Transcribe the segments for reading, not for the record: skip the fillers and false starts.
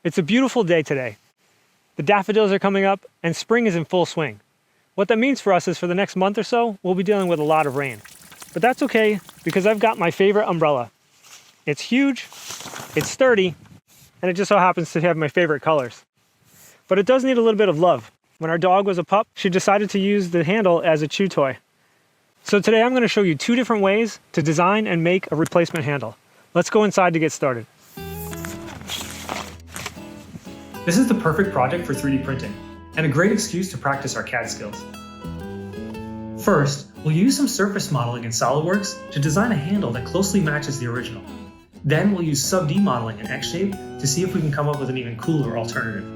It's a beautiful day today. The daffodils are coming up and spring is in full swing. What that means for us is for the next month or so, we'll be dealing with a lot of rain. But that's okay because I've got my favorite umbrella. It's huge, it's sturdy, and it just so happens to have my favorite colors. But it does need a little bit of love. When our dog was a pup, she decided to use the handle as a chew toy. So today I'm going to show you 2 different ways to design and make a replacement handle. Let's go inside to get started. This is the perfect project for 3D printing, and a great excuse to practice our CAD skills. First, we'll use some surface modeling in SOLIDWORKS to design a handle that closely matches the original. Then we'll use sub-D modeling in X-Shape to see if we can come up with an even cooler alternative.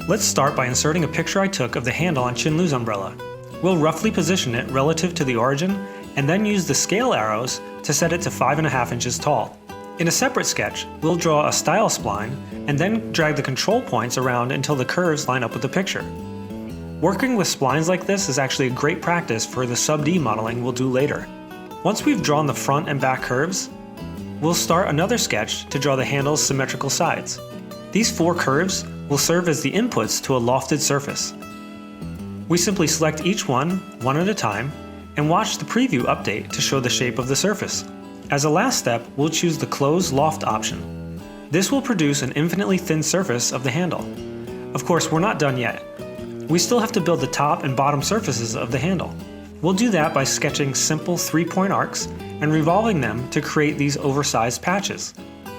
Let's start by inserting a picture I took of the handle on Chinlu's umbrella. We'll roughly position it relative to the origin, and then use the scale arrows to set it to 5.5 inches tall. In a separate sketch, we'll draw a style spline, and then drag the control points around until the curves line up with the picture. Working with splines like this is actually a great practice for the sub-D modeling we'll do later. Once we've drawn the front and back curves, we'll start another sketch to draw the handle's symmetrical sides. These 4 curves will serve as the inputs to a lofted surface. We simply select each one at a time, and watch the preview update to show the shape of the surface. As a last step, we'll choose the Close Loft option. This will produce an infinitely thin surface of the handle. Of course, we're not done yet. We still have to build the top and bottom surfaces of the handle. We'll do that by sketching simple 3-point arcs and revolving them to create these oversized patches.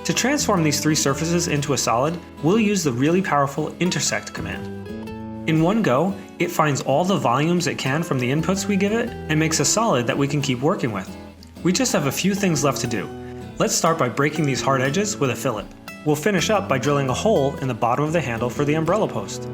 To transform these 3 surfaces into a solid, we'll use the really powerful Intersect command. In one go, it finds all the volumes it can from the inputs we give it and makes a solid that we can keep working with. We just have a few things left to do. Let's start by breaking these hard edges with a fillet. We'll finish up by drilling a hole in the bottom of the handle for the umbrella post.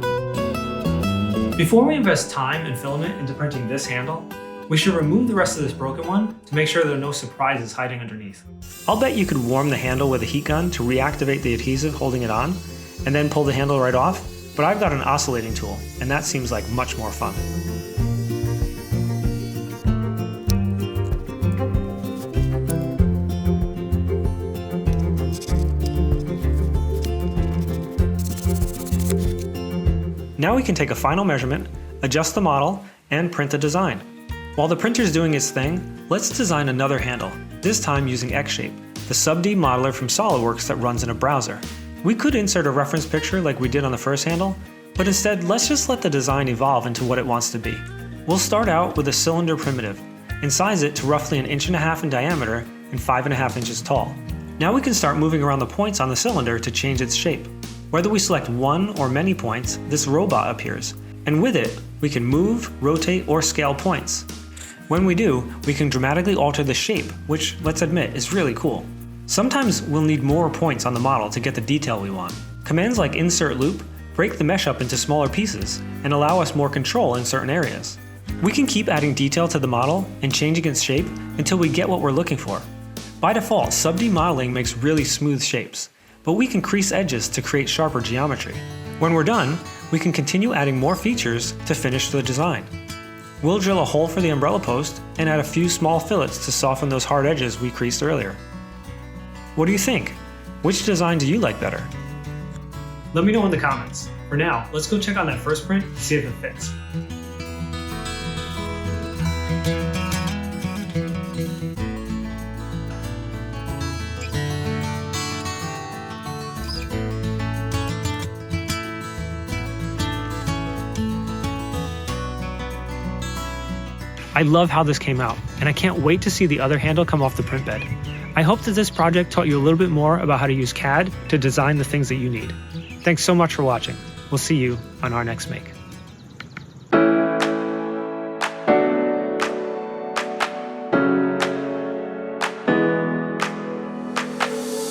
Before we invest time and filament into printing this handle, we should remove the rest of this broken one to make sure there are no surprises hiding underneath. I'll bet you could warm the handle with a heat gun to reactivate the adhesive holding it on, and then pull the handle right off, but I've got an oscillating tool, and that seems like much more fun. Now we can take a final measurement, adjust the model, and print the design. While the printer's doing its thing, let's design another handle, this time using X-Shape, the sub-D modeler from SOLIDWORKS that runs in a browser. We could insert a reference picture like we did on the first handle, but instead let's just let the design evolve into what it wants to be. We'll start out with a cylinder primitive, and size it to roughly 1.5 inches in diameter and 5.5 inches tall. Now we can start moving around the points on the cylinder to change its shape. Whether we select one or many points, this robot appears, and with it, we can move, rotate, or scale points. When we do, we can dramatically alter the shape, which, let's admit, is really cool. Sometimes we'll need more points on the model to get the detail we want. Commands like Insert Loop break the mesh up into smaller pieces and allow us more control in certain areas. We can keep adding detail to the model and changing its shape until we get what we're looking for. By default, sub-D modeling makes really smooth shapes, but we can crease edges to create sharper geometry. When we're done, we can continue adding more features to finish the design. We'll drill a hole for the umbrella post and add a few small fillets to soften those hard edges we creased earlier. What do you think? Which design do you like better? Let me know in the comments. For now, let's go check on that first print to see if it fits. I love how this came out, and I can't wait to see the other handle come off the print bed. I hope that this project taught you a little bit more about how to use CAD to design the things that you need. Thanks so much for watching. We'll see you on our next make.